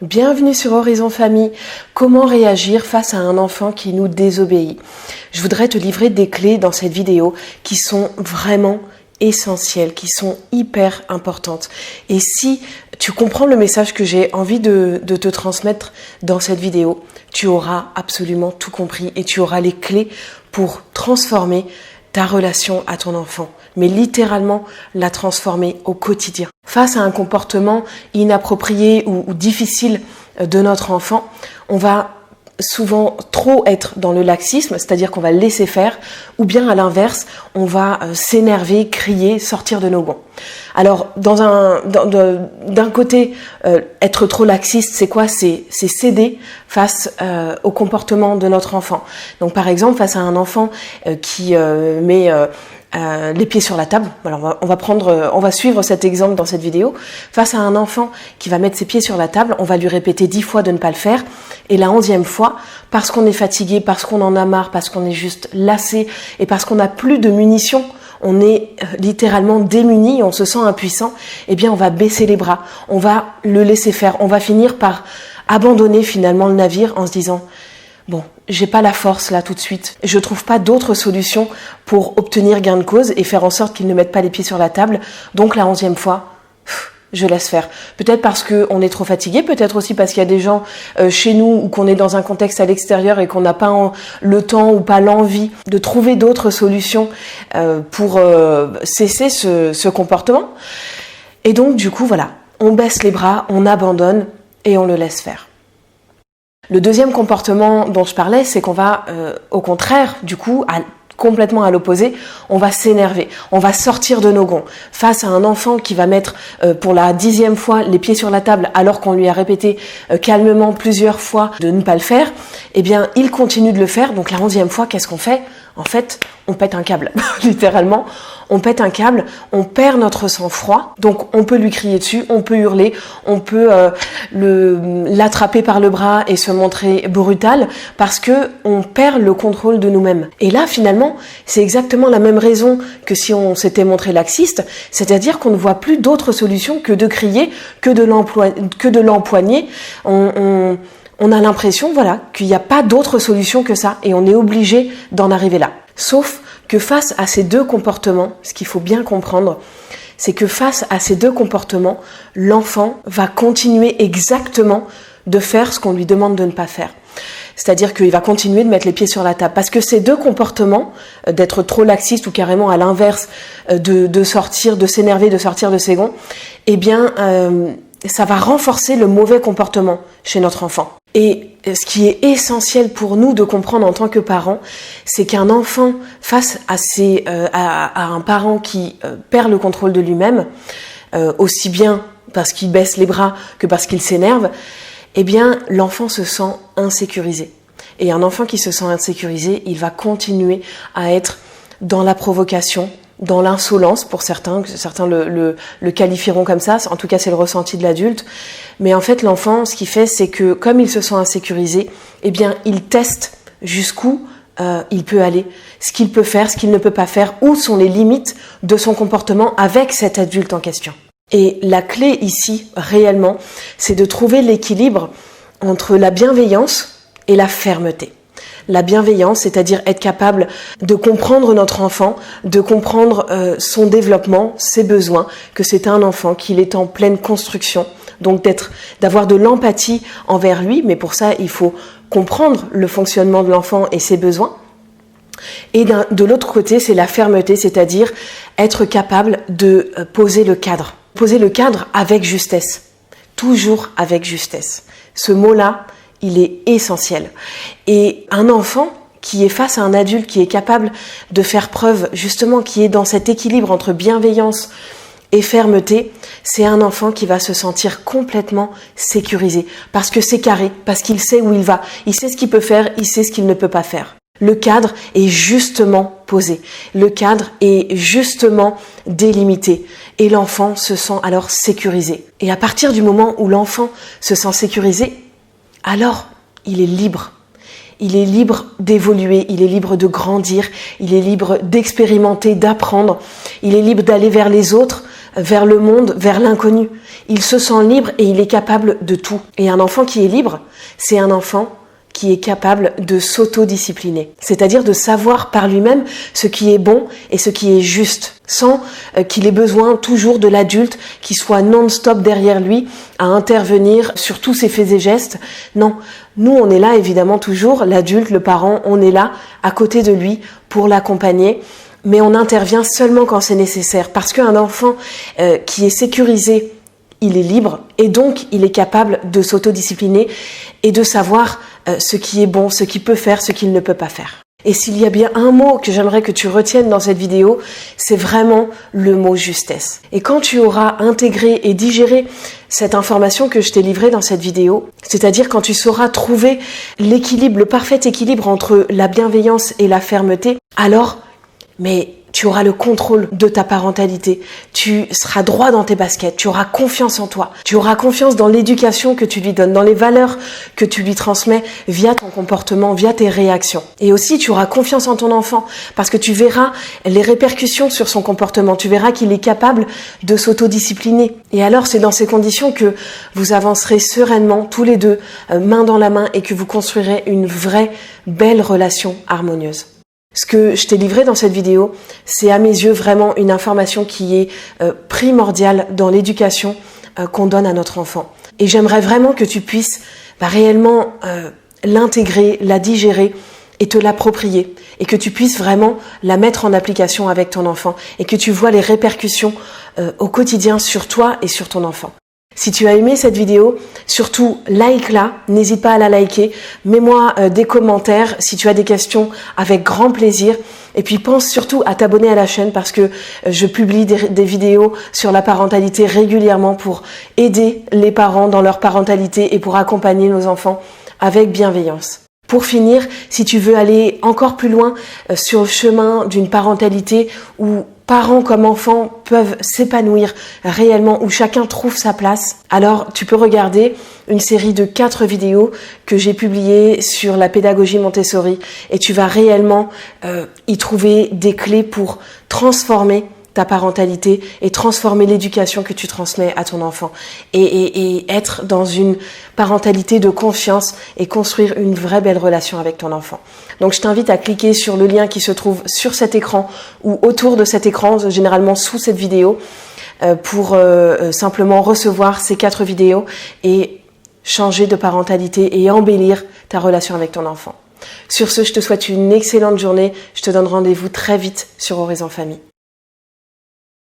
Bienvenue sur Horizon Famille. Comment réagir face à un enfant qui nous désobéit? Je voudrais te livrer des clés dans cette vidéo qui sont vraiment essentielles, qui sont hyper importantes. Et si tu comprends le message que j'ai envie de te transmettre dans cette vidéo, tu auras absolument tout compris et tu auras les clés pour transformer ta relation à ton enfant, mais littéralement la transformer au quotidien. Face à un comportement inapproprié ou difficile de notre enfant, on va souvent trop être dans le laxisme, c'est-à-dire qu'on va laisser faire, ou bien à l'inverse, on va s'énerver, crier, sortir de nos gonds. Alors, d'un côté, être trop laxiste, c'est quoi? C'est céder face au comportement de notre enfant. Donc, par exemple, face à un enfant qui met les pieds sur la table. Alors on va suivre cet exemple dans cette vidéo. Face à un enfant qui va mettre ses pieds sur la table, on va lui répéter 10 fois de ne pas le faire. Et la 11e fois, parce qu'on est fatigué, parce qu'on en a marre, parce qu'on est juste lassé et parce qu'on n'a plus de munitions, on est littéralement démuni, on se sent impuissant, eh bien on va baisser les bras, on va le laisser faire, on va finir par abandonner finalement le navire en se disant bon, j'ai pas la force là tout de suite. Je trouve pas d'autre solution pour obtenir gain de cause et faire en sorte qu'ils ne mettent pas les pieds sur la table. Donc la 11e fois, je laisse faire. Peut-être parce qu'on est trop fatigué, peut-être aussi parce qu'il y a des gens chez nous ou qu'on est dans un contexte à l'extérieur et qu'on n'a pas le temps ou pas l'envie de trouver d'autres solutions pour cesser ce comportement. Et donc du coup, voilà, on baisse les bras, on abandonne et on le laisse faire. Le deuxième comportement dont je parlais, c'est qu'on va, au contraire, du coup, complètement à l'opposé, on va s'énerver, on va sortir de nos gonds. Face à un enfant qui va mettre pour la 10e fois les pieds sur la table alors qu'on lui a répété calmement plusieurs fois de ne pas le faire, eh bien, il continue de le faire. Donc la 11e fois, qu'est-ce qu'on fait? En fait, on pète un câble, littéralement. On pète un câble, on perd notre sang-froid, donc on peut lui crier dessus, on peut hurler, on peut l'attraper par le bras et se montrer brutal parce que on perd le contrôle de nous-mêmes. Et là, finalement, c'est exactement la même raison que si on s'était montré laxiste, c'est-à-dire qu'on ne voit plus d'autre solution que de crier, que de l'empoigner. On a l'impression, voilà, qu'il n'y a pas d'autre solution que ça et on est obligé d'en arriver là. Sauf que face à ces deux comportements, ce qu'il faut bien comprendre, c'est que face à ces deux comportements, l'enfant va continuer exactement de faire ce qu'on lui demande de ne pas faire. C'est-à-dire qu'il va continuer de mettre les pieds sur la table. Parce que ces deux comportements, d'être trop laxiste ou carrément à l'inverse, de sortir, de s'énerver, de sortir de ses gonds, eh bien, ça va renforcer le mauvais comportement chez notre enfant. Et ce qui est essentiel pour nous de comprendre en tant que parents, c'est qu'un enfant face à un parent qui perd le contrôle de lui-même, aussi bien parce qu'il baisse les bras que parce qu'il s'énerve, eh bien l'enfant se sent insécurisé. Et un enfant qui se sent insécurisé, il va continuer à être dans la provocation, dans l'insolence pour certains le qualifieront comme ça, en tout cas c'est le ressenti de l'adulte, mais en fait l'enfant ce qu'il fait c'est que comme il se sent insécurisé, eh bien il teste jusqu'où il peut aller, ce qu'il peut faire, ce qu'il ne peut pas faire, où sont les limites de son comportement avec cet adulte en question. Et la clé ici réellement c'est de trouver l'équilibre entre la bienveillance et la fermeté. La bienveillance, c'est-à-dire être capable de comprendre notre enfant, de comprendre son développement, ses besoins, que c'est un enfant, qu'il est en pleine construction, donc d'avoir de l'empathie envers lui, mais pour ça, il faut comprendre le fonctionnement de l'enfant et ses besoins. Et de l'autre côté, c'est la fermeté, c'est-à-dire être capable de poser le cadre. Poser le cadre avec justesse, toujours avec justesse. Ce mot-là, il est essentiel. Et un enfant qui est face à un adulte qui est capable de faire preuve, justement, qui est dans cet équilibre entre bienveillance et fermeté, c'est un enfant qui va se sentir complètement sécurisé. Parce que c'est carré, parce qu'il sait où il va, il sait ce qu'il peut faire, il sait ce qu'il ne peut pas faire. Le cadre est justement posé. Le cadre est justement délimité. Et l'enfant se sent alors sécurisé. Et à partir du moment où l'enfant se sent sécurisé, alors, il est libre. Il est libre d'évoluer, il est libre de grandir, il est libre d'expérimenter, d'apprendre. Il est libre d'aller vers les autres vers le monde, vers l'inconnu. Il se sent libre et il est capable de tout. Et un enfant qui est libre, c'est un enfant qui est capable de s'autodiscipliner, c'est-à-dire de savoir par lui-même ce qui est bon et ce qui est juste, sans qu'il ait besoin toujours de l'adulte qui soit non-stop derrière lui à intervenir sur tous ses faits et gestes. Non, nous on est là évidemment toujours, l'adulte, le parent, on est là à côté de lui pour l'accompagner, mais on intervient seulement quand c'est nécessaire, parce qu'un enfant qui est sécurisé, il est libre et donc il est capable de s'autodiscipliner et de savoir ce qui est bon, ce qu'il peut faire, ce qu'il ne peut pas faire. Et s'il y a bien un mot que j'aimerais que tu retiennes dans cette vidéo, c'est vraiment le mot justesse. Et quand tu auras intégré et digéré cette information que je t'ai livrée dans cette vidéo, c'est-à-dire quand tu sauras trouver l'équilibre, le parfait équilibre entre la bienveillance et la fermeté, alors, mais tu auras le contrôle de ta parentalité, tu seras droit dans tes baskets, tu auras confiance en toi, tu auras confiance dans l'éducation que tu lui donnes, dans les valeurs que tu lui transmets via ton comportement, via tes réactions. Et aussi, tu auras confiance en ton enfant parce que tu verras les répercussions sur son comportement, tu verras qu'il est capable de s'autodiscipliner. Et alors, c'est dans ces conditions que vous avancerez sereinement, tous les deux, main dans la main, et que vous construirez une vraie, belle relation harmonieuse. Ce que je t'ai livré dans cette vidéo, c'est à mes yeux vraiment une information qui est primordiale dans l'éducation qu'on donne à notre enfant. Et j'aimerais vraiment que tu puisses réellement l'intégrer, la digérer et te l'approprier. Et que tu puisses vraiment la mettre en application avec ton enfant. Et que tu vois les répercussions au quotidien sur toi et sur ton enfant. Si tu as aimé cette vidéo, surtout like-la, n'hésite pas à la liker, mets-moi des commentaires si tu as des questions avec grand plaisir. Et puis pense surtout à t'abonner à la chaîne parce que je publie des vidéos sur la parentalité régulièrement pour aider les parents dans leur parentalité et pour accompagner nos enfants avec bienveillance. Pour finir, si tu veux aller encore plus loin sur le chemin d'une parentalité où parents comme enfants peuvent s'épanouir réellement, où chacun trouve sa place, alors tu peux regarder une série de 4 vidéos que j'ai publiées sur la pédagogie Montessori et tu vas réellement y trouver des clés pour transformer ta parentalité et transformer l'éducation que tu transmets à ton enfant et être dans une parentalité de confiance et construire une vraie belle relation avec ton enfant. Donc je t'invite à cliquer sur le lien qui se trouve sur cet écran ou autour de cet écran, généralement sous cette vidéo, pour simplement recevoir ces 4 vidéos et changer de parentalité et embellir ta relation avec ton enfant. Sur ce, je te souhaite une excellente journée. Je te donne rendez-vous très vite sur Horizon Famille.